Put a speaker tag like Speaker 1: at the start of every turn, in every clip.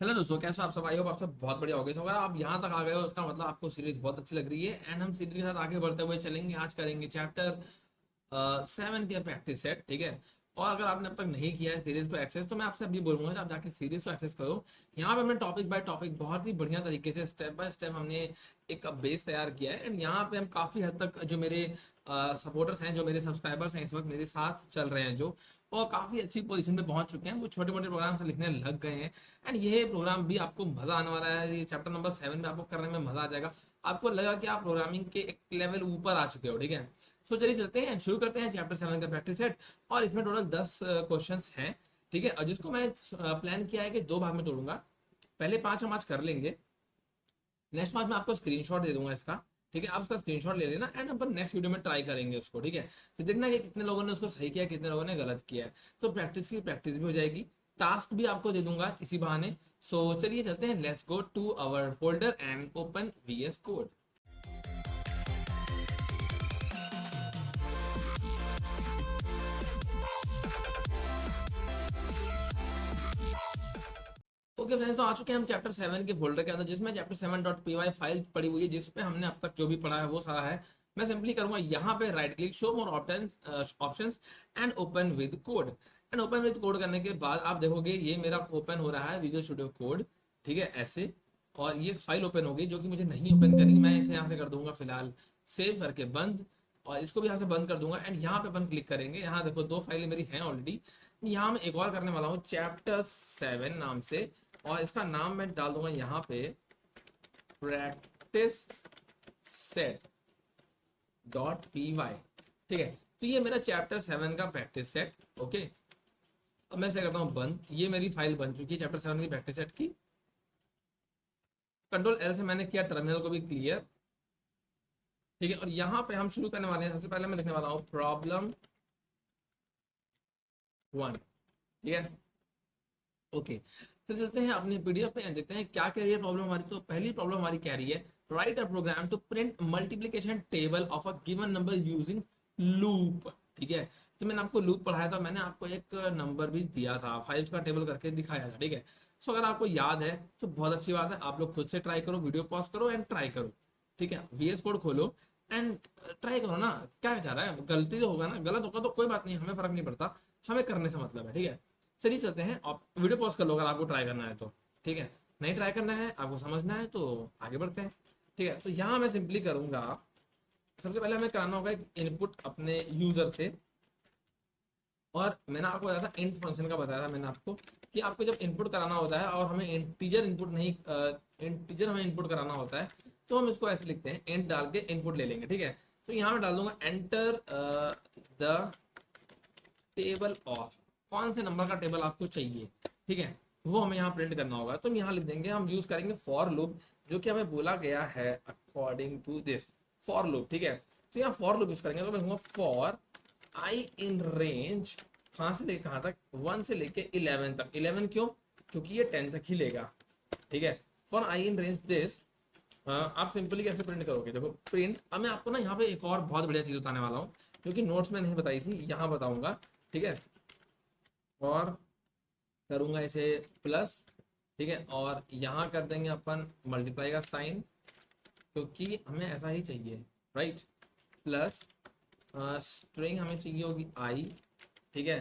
Speaker 1: Hello दोस्तों, कैसे हो आप सब? आई होप आप सब बहुत बढ़िया हो गए। तो अगर आप यहाँ तक आ गए हो उसका मतलब आपको सीरीज बहुत अच्छी लग रही है एंड हम सीरीज के साथ आगे बढ़ते हुए चलेंगे। आज करेंगे चैप्टर 7 की प्रैक्टिस सेट, ठीक है। और अगर आपने अब तक नहीं किया है सीरीज को एक्सेस, तो मैं आपसे अभी बोलूंगा कि आप जाके सीरीज को एक्सेस करो। यहाँ पे हमने टॉपिक बाय टॉपिक बहुत ही बढ़िया तरीके से स्टेप बाय स्टेप हमने एक बेस तैयार किया है एंड यहाँ पे हम काफ़ी हद तक जो मेरे सपोर्टर्स हैं, जो मेरे सब्सक्राइबर्स हैं, इस वक्त मेरे साथ चल रहे हैं जो, और काफ़ी अच्छी पोजीशन पे पहुंच चुके हैं, वो छोटे मोटे प्रोग्राम से लिखने लग गए हैं। एंड ये प्रोग्राम भी आपको मज़ा आने वाला है। ये चैप्टर नंबर 7 में आपको करने में मज़ा आ जाएगा। आपको लगा कि आप प्रोग्रामिंग के एक लेवल ऊपर आ चुके हो, ठीक है। सो चलिए चलते हैं, शुरू करते हैं चैप्टर 7 का प्रैक्टिस सेट। और इसमें टोटल 10 क्वेश्चंस हैं, ठीक है। और जिसको मैं प्लान किया है कि दो भाग में तोड़ूंगा। पहले 5 हम आज कर लेंगे, नेक्स्ट पास मैं आपको स्क्रीनशॉट दे दूंगा इसका, ठीक है। आप उसका स्क्रीनशॉट ले लेना एंड अपन नेक्स्ट वीडियो में ट्राई करेंगे उसको, ठीक है। फिर देखना कि कितने लोगों ने उसको सही किया, कितने लोगों ने गलत किया है। तो प्रैक्टिस की प्रैक्टिस भी हो जाएगी, टास्क भी आपको दे दूंगा इसी बहाने। सो चलिए चलते हैं, let's go to our folder and open VS कोड। ओके फ्रेंड्स, तो आ चुके हैं हम चैप्टर 7 के फोल्डर के अंदर, जिसमें चैप्टर 7.py फाइल पड़ी हुई है, जिसपे हमने अब तक जो भी पढ़ा है वो सारा है। मैं सिंपली करूंगा यहाँ पे right click, show more options and open with code. And open with code करने के बाद आप देखोगे ये मेरा ओपन हो रहा है विजुअल स्टूडियो कोड, ठीक है, ऐसे। और ये फाइल ओपन होगी जो कि मुझे नहीं ओपन करनी, मैं इसे यहाँ से कर दूंगा फिलहाल सेव करके बंद। और इसको भी यहाँ से बंद कर दूंगा एंड यहाँ पे अपन क्लिक करेंगे। यहाँ देखो दो फाइलें मेरी हैं ऑलरेडी। यहाँ मैं एक और करने वाला हूँ चैप्टर 7 नाम से, और इसका नाम मैं डाल दूंगा यहाँ पे प्रैक्टिस सेट .py, ठीक है। तो ये मेरा चैप्टर 7 का प्रैक्टिस सेट, ओके। अब मैं इसे करता हूँ बंद। ये मेरी फाइल बन चुकी है चैप्टर 7 की प्रैक्टिस सेट की। कंट्रोल L से मैंने किया टर्मिनल को भी क्लियर, ठीक है। और यहाँ पे हम शुरू करने वाले हैं। सबसे पहले मैं लिखने वाला हूँ प्रॉब्लम 1, ठीक है, ओके। तो चलते हैं अपने पीडीएफ पे देखते हैं क्या कह रही है प्रॉब्लम हमारी। तो पहली प्रॉब्लम हमारी कह रही है write a program to print multiplication table of a given number using loop, ठीक है। तो मैंने आपको लूप पढ़ाया था, मैंने आपको एक नंबर भी दिया था, 5 का टेबल करके दिखाया था, ठीक है। सो अगर आपको याद है तो बहुत अच्छी बात है, आप लोग खुद से ट्राई करो, वीडियो पॉज करो एंड ट्राई करो, ठीक है। VS कोड खोलो एंड ट्राई करो ना। क्या जा रहा है, गलती तो होगा ना, गलत होगा तो कोई बात नहीं, हमें फर्क नहीं पड़ता, हमें करने से मतलब है, ठीक है। चलिए चलते हैं, आप वीडियो पॉज कर लो अगर आपको ट्राई करना है तो, ठीक है। नहीं ट्राई करना है, आपको समझना है तो आगे बढ़ते हैं, ठीक है। तो यहाँ मैं सिंपली करूंगा, सबसे पहले हमें कराना होगा एक इनपुट अपने यूजर से। और मैंने आपको बताया था इंट फंक्शन का, बताया था मैंने आपको कि आपको जब इनपुट कराना होता है और हमें इंटीजर इनपुट नहीं, इंटीजर हमें इनपुट कराना होता है, तो हम इसको ऐसे लिखते हैं, इंट डाल के इनपुट ले लेंगे, ठीक है। तो यहाँ मैं डाल दूंगा एंटर द टेबल ऑफ, कौन से नंबर का टेबल आपको चाहिए, ठीक है, वो हमें यहाँ प्रिंट करना होगा। तो हम यहाँ लिख देंगे, हम यूज करेंगे फॉर लूप, जो कि हमें बोला गया है according to this for loop, ठीक है। तो यहाँ फॉर लूप यूज करेंगे, तो मैं कहूँगा फॉर आई इन रेंज, कहाँ से लेके कहाँ तक, 1 से लेके 11 तक। 11 क्यों? क्योंकि ये 10 तक ही लेगा, ठीक है। For I in range this, आप सिंपली कैसे प्रिंट करोगे, देखो प्रिंट। अब मैं आपको ना यहाँ पे एक और बहुत बढ़िया चीज बताने वाला हूँ, जो कि नोट्स में नहीं बताई थी, यहाँ बताऊंगा, ठीक है। और करूंगा इसे प्लस, ठीक है। और यहाँ कर देंगे अपन मल्टीप्लाई का साइन, क्योंकि हमें ऐसा ही चाहिए, राइट। प्लस स्ट्रिंग हमें चाहिए होगी आई, ठीक है।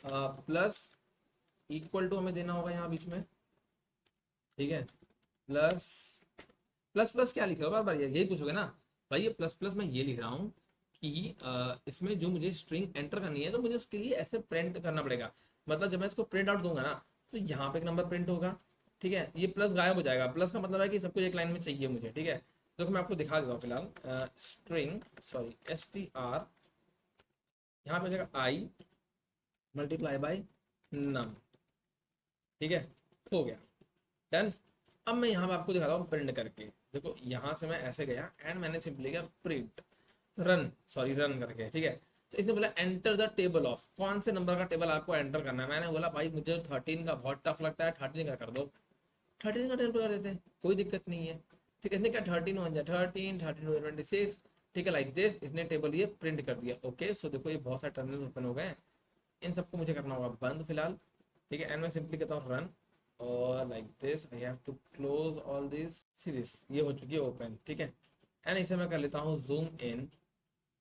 Speaker 1: प्लस इक्वल टू हमें देना होगा यहाँ बीच में, ठीक है। प्लस प्लस प्लस क्या लिखा होगा, बार बार यही पूछोगे ना भाई। ये प्लस प्लस मैं ये लिख रहा हूँ कि इसमें जो मुझे स्ट्रिंग एंटर करनी है, तो मुझे उसके लिए ऐसे प्रिंट करना पड़ेगा। मतलब जब मैं इसको प्रिंट आउट दूंगा ना, तो यहाँ पे एक नंबर प्रिंट होगा, ठीक है। ये प्लस गायब हो जाएगा, प्लस का मतलब है कि सब कुछ एक लाइन में चाहिए मुझे, ठीक है। तो मैं आपको दिखा देता हूँ फिलहाल, स्ट्रिंग सॉरी STR, यहाँ पे हो जाएगा आई मल्टीप्लाई बाई नम, ठीक है, हो गया, डन। अब मैं यहाँ पे आपको दिखा रहा हूँ प्रिंट करके। देखो यहाँ से मैं ऐसे गया एंड मैंने सिंपली किया प्रिंट रन, सॉरी रन करके, ठीक है। तो इसने बोला एंटर द टेबल ऑफ, कौन से नंबर का टेबल आपको एंटर करना है। मैंने बोला भाई मुझे 13 का बहुत टफ लगता है, 13 का कर दो। 13 का टेबल कर देते हैं, कोई दिक्कत नहीं है, ठीक है। इसने क्या 13 1 जा 13, 13 2 26, ठीक है, लाइक दिस। इसने टेबल ये प्रिंट कर दिया, ओके। सो देखो ये बहुत सारे टर्मिनल ओपन हो गए, इन सबको मुझे करना होगा बंद फिलहाल, ठीक है। एंड मैं सिंपली कहता हूँ रन, और like this I have to close all this series, ये हो चुकी है ओपन, ठीक है। एंड इसे मैं कर लेता हूँ जूम इन,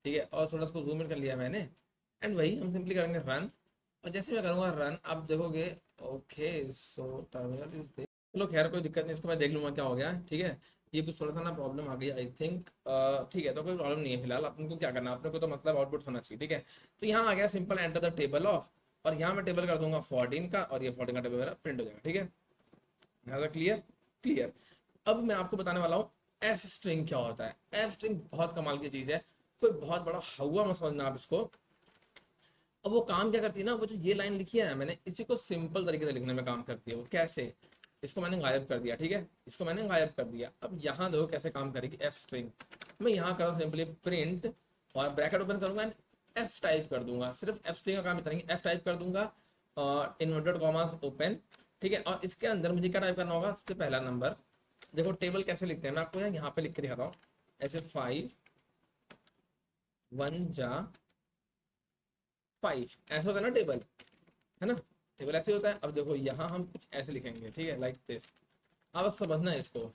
Speaker 1: ठीक है, और थोड़ा इसको जूम इन कर लिया मैंने। एंड वही हम सिंपली करेंगे रन, और जैसे मैं करूँगा रन आप देखोगे okay so terminal is there. चलो खैर कोई दिक्कत नहीं, इसको मैं देख लूँगा क्या हो गया, ठीक है। ये कुछ थोड़ा सा ना प्रॉब्लम आ गई आई थिंक, ठीक है, तो कोई प्रॉब्लम नहीं है फिलहाल। अपन को क्या करना है, अपने को तो मतलब आउटपुट होना चाहिए, ठीक है। तो यहाँ आ गया simple enter the table of, और यहाँ मैं टेबल कर दूंगा 14 का, और ये 14 का टेबल मेरा प्रिंट हो जाएगा, ठीक है। यहाँ क्लियर क्लियर। अब मैं आपको बताने वाला हूँ एफ स्ट्रिंग क्या होता है। एफ स्ट्रिंग बहुत कमाल की चीज़ है, कोई बहुत बड़ा हवा मत समझना आप इसको। अब वो काम क्या करती है ना, वो जो ये लाइन लिखी है ना मैंने, इसी को सिंपल तरीके से लिखने में काम करती है। वो कैसे, इसको मैंने गायब कर दिया, ठीक है, इसको मैंने गायब कर दिया। अब यहाँ देखो कैसे काम करेगी एफ स्ट्रिंग। मैं यहाँ करूँ सिंपली प्रिंट, और ब्रैकेट ओपन करूंगा एंड एफ टाइप कर दूंगा। सिर्फ एफ स्ट्रिंग का काम इतना ही, एफ टाइप कर दूंगा, इन्वर्टेड कॉमास ओपन, ठीक है। और इसके अंदर मुझे क्या टाइप करना होगा, सबसे पहला नंबर। देखो टेबल कैसे लिखते हैं, मैं आपको यहाँ पे लिख के दिखाता हूँ। ऐसे 5 1 जा 5, ऐसा होता है ना टेबल, है ना, टेबल ऐसे होता है। अब देखो यहाँ हम कुछ ऐसे लिखेंगे, ठीक है, लाइक दिस। आप बस समझना है इसको,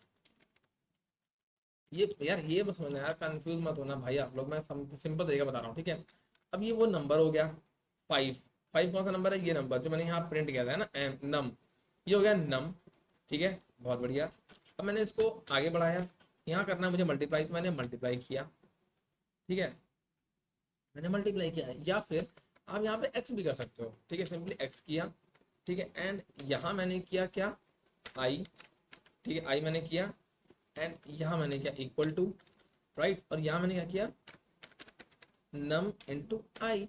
Speaker 1: ये यार ये मत समझना यार, कंफ्यूज मत होना भाई आप लोग, मैं सिंपल तरीका बता रहा हूँ, ठीक है। अब ये वो नंबर हो गया 5, 5 कौन सा नंबर है, ये नंबर जो मैंने यहाँ प्रिंट किया था, है ना, नम, ये हो गया नम, ठीक है, बहुत बढ़िया। अब मैंने इसको आगे बढ़ाया, यहाँ करना है मुझे मल्टीप्लाई, तो मैंने मल्टीप्लाई किया, ठीक है, मैंने मल्टीप्लाई किया। या फिर आप यहाँ पे एक्स भी कर सकते हो, ठीक है, सिंपली एक्स किया, ठीक है। एंड यहाँ मैंने किया क्या, आई, ठीक है, आई मैंने किया। एंड यहाँ मैंने किया इक्वल टू, राइट, और यहाँ मैंने क्या किया, नम इंटू आई,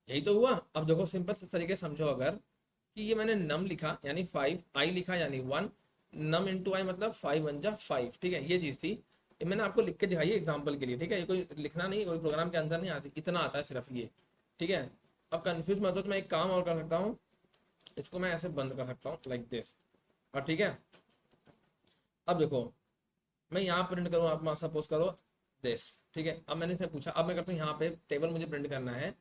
Speaker 1: यही तो हुआ। अब देखो सिंपल से तरीके समझो, अगर कि ये मैंने नम लिखा यानी 5, आई लिखा यानी 1, नम इंटू आई मतलब 5 1 जा 5, ठीक है, ये चीज़ थी। ये मैंने आपको लिख के दिखाई है एग्जाम्पल के लिए, ठीक है, ये कोई लिखना नहीं, कोई प्रोग्राम के अंदर नहीं आती, इतना आता है सिर्फ ये, ठीक है। अब कंफ्यूज मत हो तो मैं एक काम और कर सकता हूँ, इसको मैं ऐसे बंद कर सकता हूँ लाइक दिस, और ठीक है। अब देखो मैं यहाँ प्रिंट करूँ, आप सपोज करो दिस, ठीक है। अब मैंने इससे पूछा, अब मैं करता हूँ यहाँ पे टेबल मुझे प्रिंट करना है,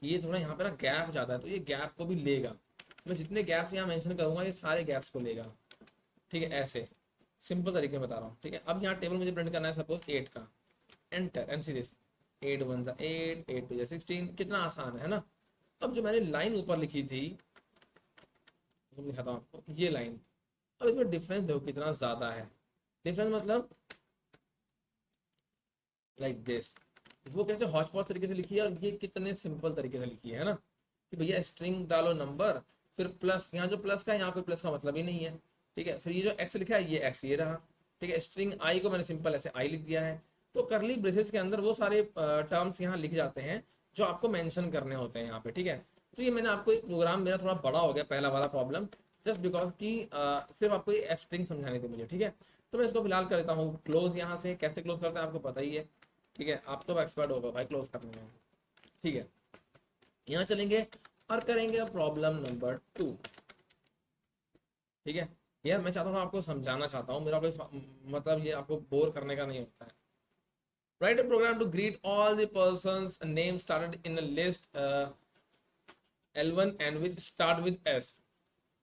Speaker 1: ये थोड़ा यहाँ पे ना गैप ज़्यादा है, तो ये गैप को भी लेगा। मैं जितने गैप्स यहाँ मेंशन करूँगा ये सारे गैप्स को लेगा, ठीक है, ऐसे सिंपल तरीके में बता रहा हूँ, ठीक है। अब यहाँ टेबल मुझे प्रिंट करना है सपोज 8 का, एंटर एंड सी दिस, 8 1 जा 8, 8 2 जा 16, कितना आसान है ना। अब जो मैंने लाइन ऊपर लिखी थी, तो मैं दिखाता हूँ आपको ये लाइन, अब इसमें डिफरेंस देखो कितना ज़्यादा है। डिफरेंस मतलब लाइक दिस, वो कैसे हॉच पॉच तरीके से लिखी है, और ये कितने सिंपल तरीके से लिखी है ना, कि भैया स्ट्रिंग डालो नंबर, फिर प्लस, यहाँ जो प्लस का है यहाँ पे प्लस का मतलब ही नहीं है, ठीक है। फिर ये जो एक्स लिखा है ये एक्स ये रहा, ठीक है। स्ट्रिंग आई को मैंने सिंपल ऐसे आई लिख दिया है। तो करली ब्रेसेस के अंदर वो सारे टर्म्स यहाँ लिख जाते हैं जो आपको मेंशन करने होते हैं यहाँ पे, ठीक है। तो ये मैंने आपको एक प्रोग्राम मेरा थोड़ा बड़ा हो गया पहला वाला प्रॉब्लम, जस्ट बिकॉज कि सिर्फ आपको ये एफ स्ट्रिंग समझानी थी मुझे, ठीक है। तो मैं इसको फिलहाल कर देता हूँ क्लोज, यहाँ से कैसे क्लोज करते हैं आपको पता ही है, ठीक है, आप तो एक्सपर्ट होगा भाई क्लोज करने में, ठीक है। यहाँ चलेंगे और करेंगे प्रॉब्लम नंबर 2, ठीक है। यार मैं चाहता हूँ आपको समझाना चाहता हूँ, मेरा कोई मतलब ये आपको बोर करने का नहीं होता है। Write a program to greet all the persons name started in a list L1 and which start with S।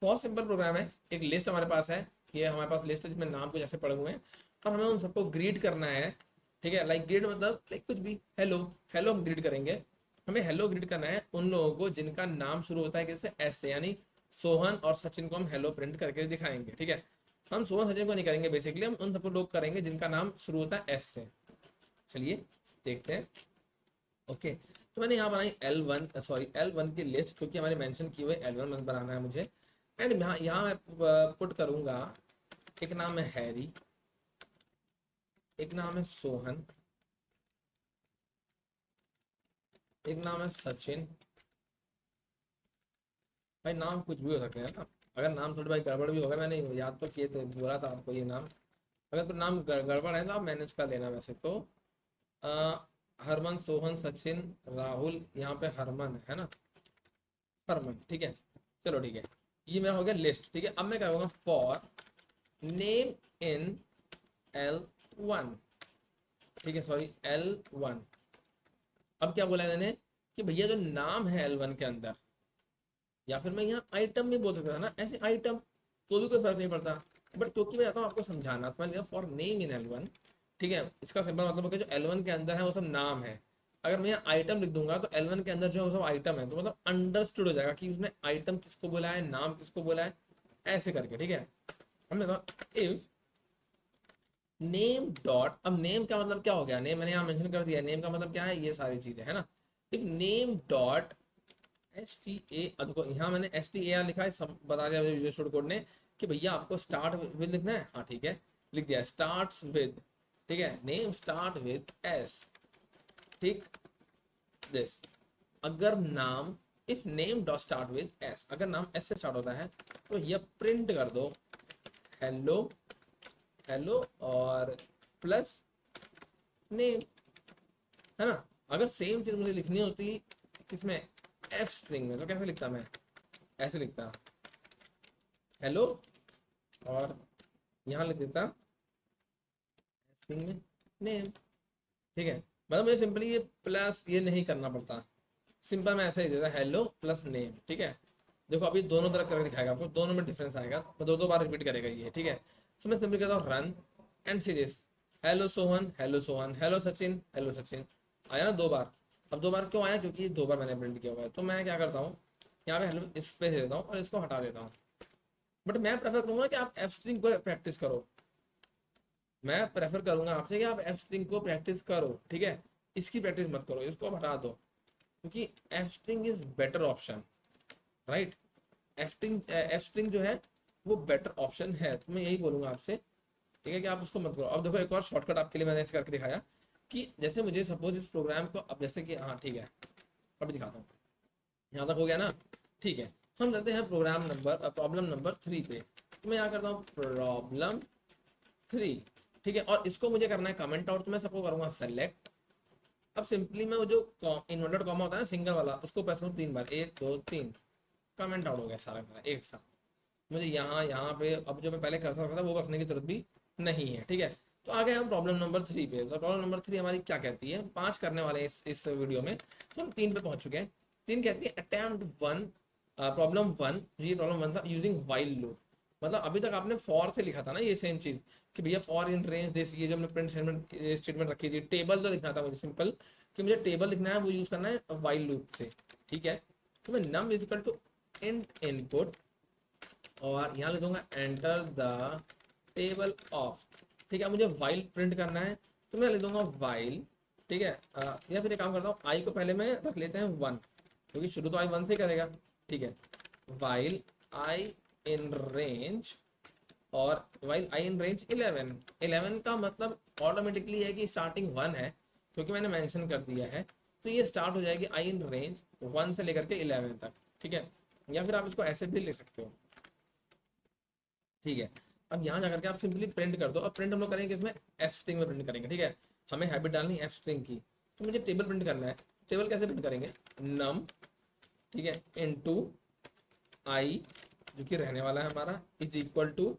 Speaker 1: बहुत सिंपल प्रोग्राम है, एक लिस्ट हमारे पास है, ये हमारे पास लिस्ट है जिसमें नाम कुछ ऐसे पड़े हुए हैं, और हमें उन सबको ग्रीट करना है, ठीक है। लाइक ग्रीट मतलब लाइक कुछ भी, हेलो, हेलो हम ग्रीट करेंगे। हमें हेलो ग्रीट करना है उन लोगों को जिनका नाम शुरू होता है किससे, एस से, यानी सोहन और सचिन को हम हेलो प्रिंट करके दिखाएंगे, ठीक है। हम सोहन सचिन को नहीं करेंगे, बेसिकली हम उन सबको लोग करेंगे जिनका नाम शुरू होता है एस से। चलिए देखते हैं, ओके। तो मैंने यहाँ बनाई L1 की लिस्ट, क्योंकि हमारे मेंशन किए हुए L1 बनाना है मुझे। एंड यहाँ मैं पुट करूँगा, एक नाम है हैरी, एक नाम है सोहन, एक नाम है सचिन। भाई नाम कुछ भी हो सकते हैं ना, अगर नाम थोड़ी भाई गड़बड़ भी होगा, मैंने याद तो किए थे, बोला था आपको ये नाम, अगर तो नाम गड़बड़ है तो आप मैनेज कर लेना। वैसे तो अ, हरमन सोहन सचिन राहुल, यहाँ पे हरमन है ना, हरमन, ठीक है। चलो ठीक है, ये मेरा हो गया लिस्ट, ठीक है। अब मैं करूँगा फॉर नेम इन L1, ठीक है, सॉरी L1। अब क्या बोला मैंने कि भैया जो नाम है L1 के अंदर, या फिर मैं यहाँ आइटम भी बोल सकता था ना, ऐसे आइटम, तो भी कोई फर्क नहीं पड़ता। बट क्योंकि मैं चाहता हूँ आपको समझाना, तो मैंने फॉर नेम इन L1। ठीक है, इसका सिंपल मतलब है कि जो L1 के अंदर है वो सब नाम है। अगर मैं यहाँ आइटम लिख दूंगा तो L1 के अंदर जो है वो सब आइटम है, तो मतलब अंडरस्टूड हो जाएगा कि उसने आइटम किसको बोला है, नाम किसको बोला है, ऐसे करके। ठीक है, हमने कहा इफ नेम डॉट, अब नेम का मतलब क्या हो गया, नेम मैंने यहाँ मेंशन कर दिया, नेम का मतलब क्या है, ये सारी चीजें है ना। इफ नेम डॉट STA, देखो यहाँ मैंने STAR लिखा है, बता दिया मुझे विजुअल स्टूडियो कोड ने कि भैया आपको स्टार्ट विद लिखना है। हाँ ठीक है, लिख दिया स्टार्ट्स विद। ठीक है, नेम स्टार्ट विद S। ठीक, दिस, अगर नाम, if name dot start with S, अगर नाम S से स्टार्ट होता है तो ये प्रिंट कर दो हेलो, हेलो और प्लस नेम, है ना। अगर सेम चीज मुझे लिखनी होती किसमें, F स्ट्रिंग में, तो कैसे लिखता मैं, ऐसे लिखता हेलो और यहाँ लिख देता स्ट्रिंग में नेम। ठीक है, मतलब मुझे सिंपली ये प्लस ये नहीं करना पड़ता, सिंपल मैं ऐसे ही देता हेलो प्लस नेम। ठीक है, देखो अभी दोनों तरफ करके दिखाएगा आपको, दोनों में डिफरेंस आएगा, तो दो दो बार रिपीट करेगा ये। ठीक है, सो मैं सिंपली कहता हूँ run and see this, hello Sohan, hello Sohan, hello Sachin, hello Sachin. आया ना दो बार। अब दो बार क्यों आया, क्योंकि दो बार मैंने प्रिंट किया हुआ है। तो मैं क्या करता हूँ, यहाँ पे हेलो इस पे दे देता हूँ और इसको हटा देता हूँ। बट मैं प्रेफर करूंगा कि आप एफ स्ट्रिंग को प्रैक्टिस करो, मैं प्रेफर करूंगा आपसे कि आप एफ स्ट्रिंग को प्रैक्टिस करो। ठीक है, इसकी प्रैक्टिस मत करो, इसको हटा दो, क्योंकि F string is better option, right. F string जो है वो बेटर ऑप्शन है, तो मैं यही बोलूंगा आपसे। ठीक है, कि आप उसको मत करो। अब देखो एक और शॉर्टकट आपके लिए मैंने ऐसे करके दिखाया कि जैसे मुझे सपोज इस प्रोग्राम को, अब जैसे कि हाँ ठीक है, अभी दिखाता हूँ, यहाँ तक हो गया ना। ठीक है, हम चलते हैं प्रोग्राम नंबर, प्रॉब्लम नंबर 3 पे। तो मैं यहाँ करता हूँ प्रॉब्लम 3। ठीक है, और इसको मुझे करना है कमेंट आउट, तो मैं सबको करूँगा सेलेक्ट। अब सिंपली मैं वो जो इन्वर्टेड कॉमा होता है ना सिंगल वाला, उसको प्रेस करूँ 3 बार, 1 2 3, कमेंट आउट हो गया सारा का एक साथ। मुझे यहाँ यहाँ पे अब जो मैं पहले कर सकता था वो रखने की जरूरत भी नहीं है। ठीक है, तो आ गए हम प्रॉब्लम नंबर 3 पे। तो प्रॉब्लम नंबर 3 हमारी क्या कहती है, 5 करने वाले हैं इस वीडियो में, तो हम 3 पे पहुंच चुके हैं। 3 कहती है अटेम्प्ट 1, प्रॉब्लम 1, ये प्रॉब्लम 1 था, यूजिंग वाइल लूप। मतलब अभी तक आपने फॉर से लिखा था ना ये सेम चीज, कि भैया फॉर इन रेंज दिस, ये जो हमने प्रिंट स्टेटमेंट रखी थी, टेबल तो लिखना था मुझे सिंपल, कि मुझे टेबल लिखना है, वो यूज करना है वाइल लूप से। ठीक है, तो मैं नम इजिकल टू इंट इनपुट, और यहाँ लिख दूंगा एंटर द टेबल ऑफ। ठीक है, मुझे वाइल प्रिंट करना है, तो मैं लिख दूंगा वाइल। ठीक है, या फिर एक काम करता हूँ, आई को पहले में रख लेते हैं 1, क्योंकि शुरू तो आई 1 से ही करेगा। ठीक है, वाइल आई इन रेंज, और वाइल आई इन रेंज 11। 11 का मतलब ऑटोमेटिकली है कि स्टार्टिंग 1 है, क्योंकि मैंने मेंशन कर दिया है, तो ये स्टार्ट हो जाएगी आई इन रेंज 1 से लेकर के 11 तक। ठीक है, या फिर आप इसको ऐसे भी लिख सकते हो। ठीक है, अब यहाँ जाकर के आप सिंपली प्रिंट कर दो, और प्रिंट हम लोग करेंगे इसमें एफ स्ट्रिंग में प्रिंट करेंगे। ठीक है, हमें हैबिट डालनी एफ स्ट्रिंग की, तो मुझे टेबल प्रिंट करना है। टेबल कैसे प्रिंट करेंगे, नम, ठीक है, इनटू आई, जो कि रहने वाला है हमारा, is equal to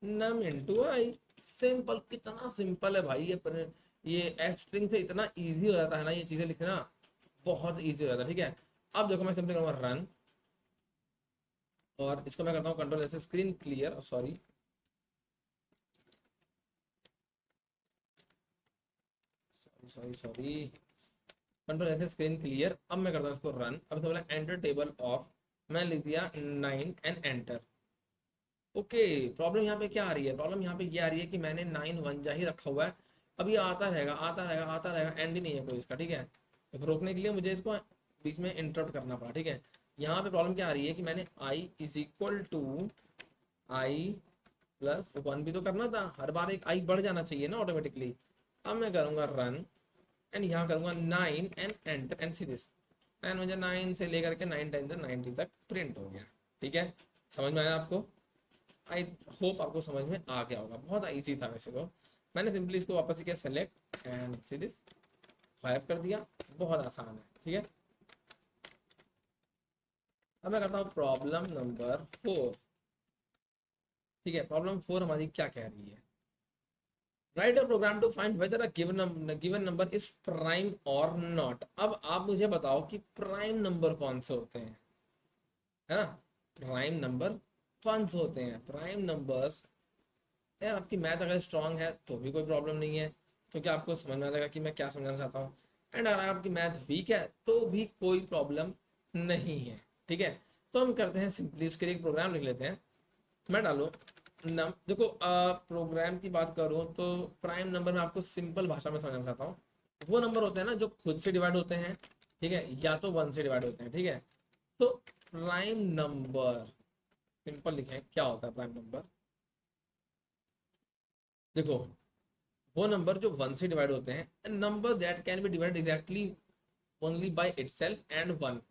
Speaker 1: num into i. Simple, कितना सिंपल है भाई ये एफ स्ट्रिंग से इतना इजी हो जाता है ना ये चीजें लिखना, बहुत इजी हो जाता है। ठीक है, अब देखो मैं सिंपली करूँगा रन, और इसको मैं करता हूँ कंट्रोल ऐसे screen clear, sorry sorry sorry, control ऐसे स्क्रीन क्लियर। अब मैं करता हूँ इसको रन। अब तो बोला एंटर टेबल ऑफ, मैं लिख दिया 9 एंड एंटर। ओके, प्रॉब्लम यहाँ पे क्या आ रही है, प्रॉब्लम यहाँ पे ये आ रही है कि मैंने 9 1 जा ही रखा हुआ है। अब ये आता रहेगा आता रहेगा आता रहेगा, एंड ही नहीं है कोई इसका। ठीक है, तो रोकने के लिए मुझे इसको बीच में इंटरप्ट करना पड़ा। ठीक है, यहाँ पे प्रॉब्लम क्या आ रही है कि मैंने I is equal to I plus 1 भी तो करना था, हर बार एक आई बढ़ जाना चाहिए ना ऑटोमेटिकली। अब मैं करूँगा रन, एंड यहाँ करूँगा 9 and enter, and see this, and मुझे 9 से लेकर के 9 टाइम से 90 तक प्रिंट हो गया। ठीक है, समझ में आया आपको, आई होप आपको समझ में आ गया होगा, बहुत ईजी था वैसे तो। मैंने सिंपली इसको वापस किया सेलेक्ट एंड सी दिस, गायब कर दिया, बहुत आसान है। ठीक है, अब मैं करता हूँ प्रॉब्लम नंबर 4। ठीक है, प्रॉब्लम 4 हमारी क्या कह रही है, write a program to find whether a given number is prime और नॉट। अब आप मुझे बताओ कि प्राइम नंबर कौन से होते हैं। है ना। प्राइम नंबर वंस होते हैं। प्राइम नंबर्स, यार आपकी मैथ अगर स्ट्रांग है तो भी कोई प्रॉब्लम नहीं है, क्योंकि आपको समझ में आ जाएगा कि मैं क्या समझाना चाहता हूँ। एंड अगर आपकी मैथ वीक है तो भी कोई प्रॉब्लम नहीं है, ठीक है। तो हम करते हैं सिंपली उसके लिए एक प्रोग्राम लिख लेते हैं। मैं डालूँ नम देखो, प्रोग्राम की बात करूँ तो प्राइम नंबर में आपको सिंपल भाषा में समझाना चाहता हूँ। वो नंबर होते हैं ना जो खुद से डिवाइड होते हैं, ठीक है, या तो वन से डिवाइड होते हैं, ठीक है। तो प्राइम नंबर, सिंपल लिखें क्या होता है प्राइम नंबर। देखो, वो नंबर जो वन से डिवाइड होते हैं, number that can be divide exactly only by itself and one.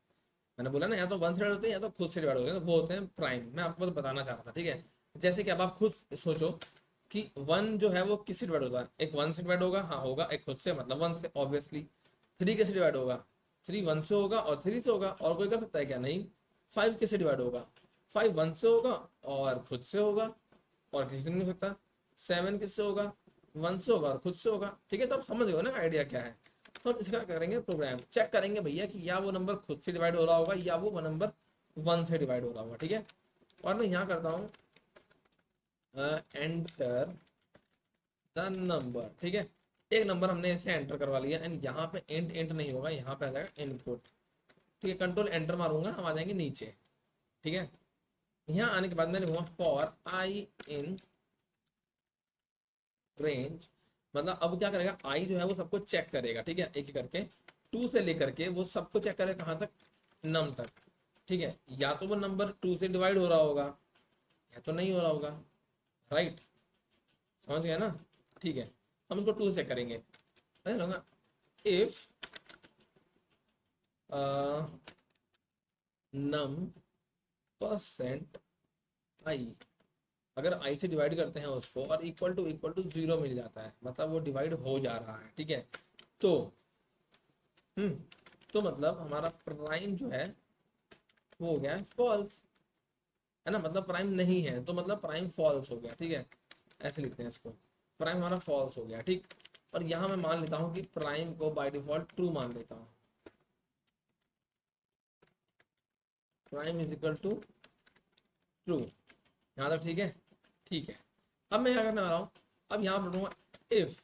Speaker 1: मैंने बोला ना, या तो वन से डिवाइड होते हैं या तो खुद से डिवाइड होते हैं, तो वो होते हैं प्राइम। मैं आपको बस बताना चाह रहा था, ठीक है। जैसे कि अब आप खुद सोचो कि वन जो है वो किससे डिवाइड होता है, एक वन से डिवाइड होगा, हाँ होगा, एक खुद से मतलब वन से ऑब्वियसली। थ्री कैसे डिवाइड होगा, थ्री वन से होगा और थ्री से होगा, और कोई कर सकता है क्या, नहीं। फाइव कैसे डिवाइड होगा, फाइव वन से होगा और खुद से होगा, और किसी से नहीं हो सकता। सेवन किससे होगा, वन से होगा और खुद से होगा, ठीक है। तो आप समझ गए ना आइडिया क्या है। तो हम इसका करेंगे प्रोग्राम, चेक करेंगे भैया कि या वो नंबर खुद से डिवाइड हो रहा होगा या वो नंबर वन से डिवाइड हो रहा होगा, ठीक है। और मैं यहाँ करता हूँ एंटर द नंबर, ठीक है। एक नंबर हमने इसे एंटर करवा लिया, एंड यहाँ पे एंट एंट नहीं होगा, यहाँ पे आ जाएगा इनपुट, ठीक है। कंट्रोल एंटर मारूंगा, हम आ जाएंगे नीचे, ठीक है। यहाँ आने के बाद मैं लिखूंगा फॉर आई इन रेंज, मतलब अब क्या करेगा, आई जो है वो सबको चेक करेगा, ठीक है, एक एक करके, टू से लेकर के वो सबको चेक करेगा, कहाँ तक, नम तक, ठीक है। या तो वो नंबर टू से डिवाइड हो रहा होगा या तो नहीं हो रहा होगा, राइट, समझ गया ना, ठीक है। हम इसको टू से करेंगे, मैं लूंगा इफ नम परसेंट आई, अगर आई से डिवाइड करते हैं उसको और इक्वल टू जीरो मिल जाता है, मतलब वो डिवाइड हो जा रहा है, ठीक है। तो हम्म तो मतलब हमारा प्राइम जो है वो हो गया फॉल्स, है ना, मतलब प्राइम नहीं है, तो मतलब प्राइम फॉल्स हो गया, ठीक है। ऐसे लिखते हैं इसको, प्राइम हमारा फॉल्स हो गया, ठीक। और यहाँ मैं मान लेता हूँ कि प्राइम को बाय डिफॉल्ट ट्रू मान लेता हूँ, prime is equal to true, यहाँ तक ठीक है, ठीक है। अब मैं क्या करने वाला हूँ, अब यहाँ पर लूंगा इफ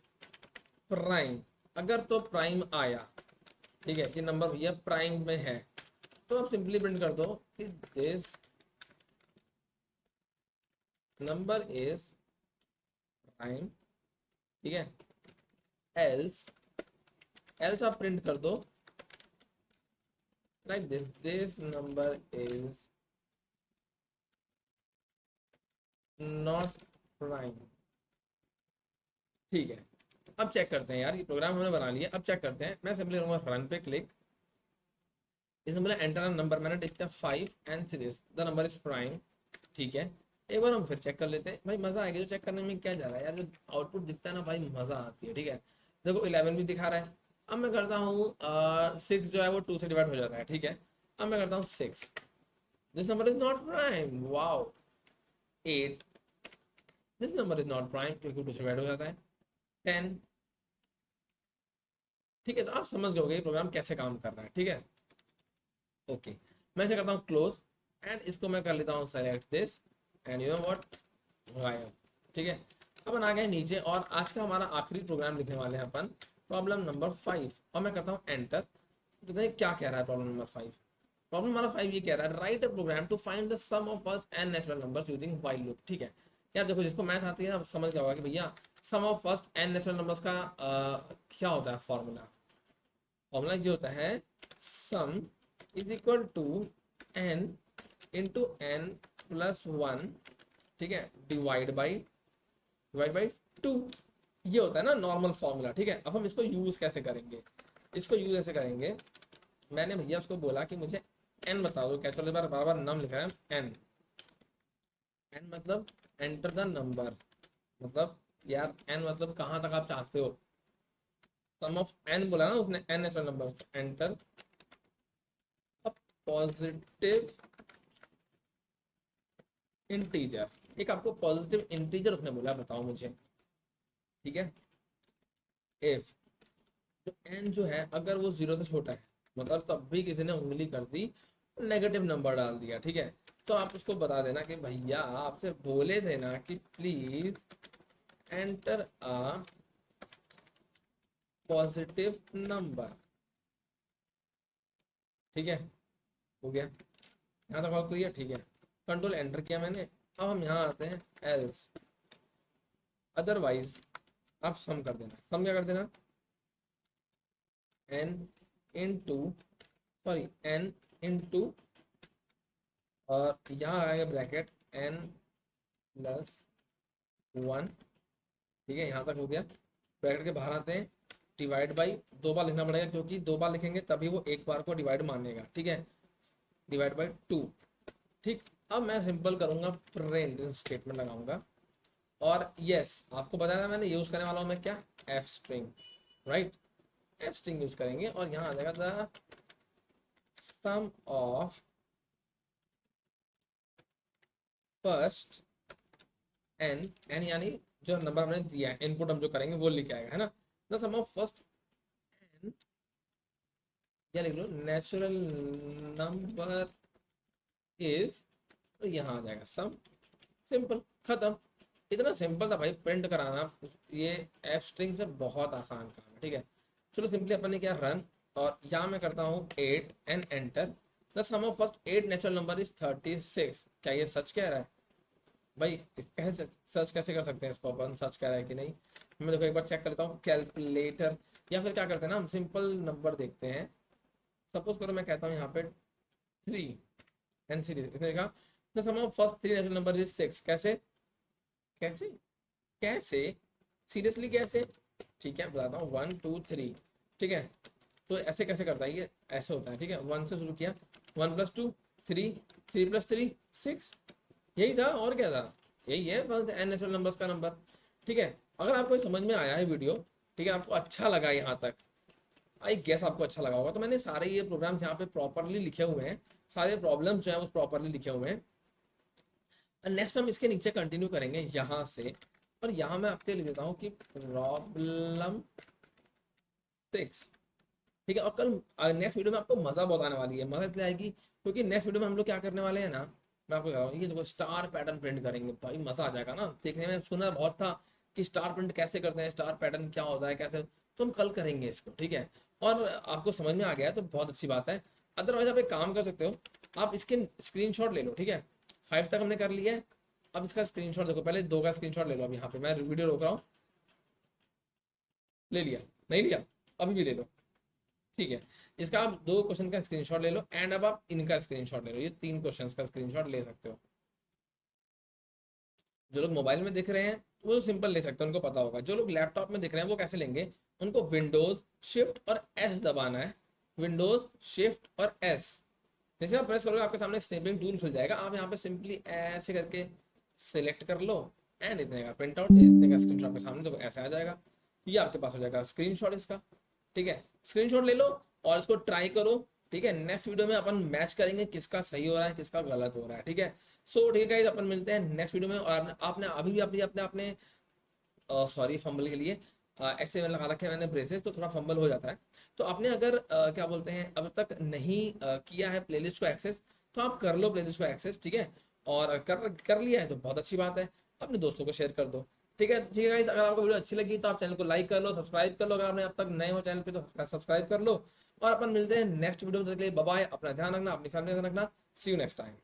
Speaker 1: प्राइम, अगर तो प्राइम आया, ठीक है, कि नंबर भैया प्राइम में है, तो आप सिंपली प्रिंट कर दो कि दिस नंबर इज प्राइम, ठीक है। एल्स, एल्स आप प्रिंट कर दो like this number is not prime, ठीक है। अब चेक करते हैं यार, ये प्रोग्राम हमने बना लिया, अब चेक करते हैं। मैं सिंपली करूंगा रन पे क्लिक, इसमें बोला एंटर नंबर, मैंने टाइप किया 5 and 3, the number is prime, ठीक है। एक बार हम फिर चेक कर लेते हैं, भाई मजा आएगा, जो चेक करने में क्या जा रहा है यार, जो आउटपुट दिखता है ना भाई मजा आती है, ठीक है। देखो 11 भी दिखा रहा है। अब मैं करता हूँ 6 जो है वो 2 से डिवाइड हो जाता है, ठीक है। अब मैं करता हूँ 6, this number is not prime, wow. 8, this number is not prime, क्योंकि 2 से डिवाइड हो जाता है। 10, ठीक है। तो आप समझ गए होगे ये प्रोग्राम कैसे काम कर रहा है, ठीक है। ओके, मैं ऐसे करता हूँ क्लोज, एंड इसको मैं कर लेता हूँ select this, and you know what, गायब, ठीक है। अपन आ गए नीचे, और आज का हमारा आखिरी प्रोग्राम लिखने वाले हैं अपन, प्रॉब्लम नंबर 5, और मैं करता हूँ एंटर। तो देखिए क्या कह रहा है प्रॉब्लम नंबर 5। प्रॉब्लम नंबर 5 ये कह रहा है, write a program to find the sum of first and natural numbers using while loop, ठीक है। यार देखो, जिसको मैथ आती है ना समझ गया होगा कि भैया sum of first and natural numbers का क्या होता है फॉर्मूला। फॉर्मूला ये होता है, sum is equal to n into n plus one, ठीक है, डिवाइड बाई टू, ये होता है ना नॉर्मल फॉर्मूला, ठीक है। अब हम इसको यूज कैसे करेंगे, इसको यूज ऐसे करेंगे, मैंने भैया उसको बोला कि मुझे एन बता दो, कहते बार बार बार नाम लिखा है एन, एन मतलब एंटर द नंबर, मतलब यार एन मतलब कहाँ तक आप चाहते हो, सम ऑफ एन बोला ना उसने, n natural number, enter a positive integer, एक आपको पॉजिटिव इंटीजर उसने बोला, बताओ मुझे, ठीक है। इफ जो एन जो है अगर वो जीरो से छोटा है, मतलब तब भी किसी ने उंगली कर दी नेगेटिव नंबर डाल दिया, ठीक है। तो आप उसको बता देना कि भैया आपसे बोले थे ना कि please enter a positive number, ठीक है। हो गया, यहाँ तक बात क्लियर, ठीक है। कंट्रोल एंटर किया मैंने। अब हम यहाँ आते हैं एल्स, अदरवाइज आप सम कर देना। सम क्या कर देना, n into, sorry n into, और यहाँ आएगा ब्रैकेट एन प्लस वन, ठीक है। यहाँ तक हो गया। ब्रैकेट के बाहर आते हैं, डिवाइड बाई, दो बार लिखना पड़ेगा क्योंकि दो बार लिखेंगे तभी वो एक बार को डिवाइड मानेगा, ठीक है। डिवाइड बाई टू, ठीक। अब मैं सिंपल करूंगा, प्रिंट स्टेटमेंट लगाऊंगा, और यस आपको बताया मैंने यूज करने वाला हूँ मैं क्या, f string, right. F string use करेंगे और यहाँ आ जाएगा the sum of first n, n यानी जो नंबर हमने दिया है, इनपुट हम जो करेंगे वो लिख आएगा, है ना। The sum of first n, या लिख लो नेचुरल नंबर इज, तो यहाँ आ जाएगा सम, सिंपल, खत्म। इतना सिंपल था भाई प्रिंट कराना, ये एफ स्ट्रिंग से बहुत आसान काम है, ठीक है। चलो सिंपली अपन ने क्या, रन, और यहाँ मैं करता हूँ 8 and enter. The sum of first 8 natural number is 36। क्या ये सच कह रहा है भाई, कैसे सर्च कैसे कर सकते हैं इसको अपन, सच कह रहा है कि नहीं। मैं देखो एक बार चेक करता हूँ कैलकुलेटर, या फिर क्या करते हैं ना हम सिंपल नंबर देखते हैं। सपोज करो मैं कहता हूँ यहाँ पे 3 एंड सीरीज, इसने कहा the sum of first 3 natural number is 6। कैसे कैसे कैसे, सीरियसली कैसे, ठीक है बताता हूँ, 1 2 3, ठीक है। तो ऐसे कैसे करता है ये, ऐसे होता है, ठीक है। 1 से शुरू किया, 1 + 2 3, 3 + 3 6, यही था और क्या था, यही है बस एन नेचुरल नंबर्स का नंबर, ठीक है। अगर आपको समझ में आया है वीडियो, ठीक है, आपको अच्छा लगा यहाँ तक, आई गेस आपको अच्छा लगा होगा, तो मैंने सारे ये प्रोग्राम्स यहाँ पे प्रॉपरली लिखे हुए हैं, सारे प्रॉब्लम्स जो है वो प्रॉपरली लिखे हुए हैं। नेक्स्ट हम इसके नीचे कंटिन्यू करेंगे यहाँ से, और यहाँ मैं आपके लिख देता हूँ कि प्रॉब्लम 6, ठीक है। और कल नेक्स्ट वीडियो में आपको मजा बहुत आने वाली है, मजा इसलिए आएगी क्योंकि नेक्स्ट वीडियो में हम लोग क्या करने वाले हैं ना, मैं आपको बता रहा हूँ, ये देखो स्टार पैटर्न प्रिंट करेंगे भाई, मजा आ जाएगा ना देखने में। सुना बहुत था कि स्टार प्रिंट कैसे करते हैं, स्टार पैटर्न क्या होता है कैसे, तो हम कल करेंगे इसको, ठीक है। और आपको समझ में आ गया है तो बहुत अच्छी बात है। अदरवाइज आप एक काम कर सकते हो, आप इसके स्क्रीनशॉट ले लो, ठीक है। 5 तक हमने कर लिया है, अब इसका स्क्रीनशॉट देखो, पहले 2 का स्क्रीनशॉट ले लो। अब यहाँ पे मैं वीडियो रोक रहा हूँ, ले लिया, नहीं लिया, अभी भी ले लो, ठीक है। इसका आप 2 क्वेश्चन का स्क्रीनशॉट ले लो, एंड अब आप इनका स्क्रीनशॉट ले लो, ये 3 क्वेश्चन का स्क्रीनशॉट ले सकते हो। जो लोग मोबाइल में दिख रहे हैं वो सिंपल ले सकते हैं, उनको पता होगा। जो लोग लैपटॉप में दिख रहे हैं वो कैसे लेंगे, उनको विंडोज शिफ्ट और एस दबाना है, विंडोज शिफ्ट और एस। जैसे आप प्रेस करोगे आपके सामने स्नैपिंग टूल खुल जाएगा, आप यहाँ पे सिंपली ऐसे करके सिलेक्ट कर लो, एंड इतने का प्रिंट आउट, इतने का स्क्रीनशॉट के सामने तो ऐसे आ जाएगा, ये आपके पास हो जाएगा स्क्रीनशॉट इसका, ठीक है। स्क्रीनशॉट ले लो और इसको ट्राई करो, ठीक है। नेक्स्ट वीडियो में अपन मैच करेंगे किसका सही हो रहा है किसका गलत हो रहा है, ठीक है। सो ठीक है गाइस, अपन मिलते हैं नेक्स्ट वीडियो में। और आपने अभी भी अपने अपने अपने सॉरी फंबल के लिए एक्चुअली मैंने लगा रखे हैं मैंने ब्रेसेस, तो थोड़ा फंबल हो जाता है। तो आपने अगर क्या बोलते हैं अब तक नहीं किया है प्लेलिस्ट को एक्सेस, तो आप कर लो प्लेलिस्ट को एक्सेस, ठीक है। और कर लिया है तो बहुत अच्छी बात है, अपने दोस्तों को शेयर कर दो, ठीक है। ठीक है गाइस, अगर आपको वीडियो अच्छी लगी तो आप चैनल को लाइक कर लो, सब्सक्राइब कर लो, अगर आपने अब तक नए हो चैनल पे तो सब्सक्राइब कर लो। और अपन मिलते हैं नेक्स्ट वीडियो में, तब तक के लिए बाय बाय, अपना ध्यान रखना, अपनी फैमिली का ध्यान रखना, सी यू नेक्स्ट टाइम।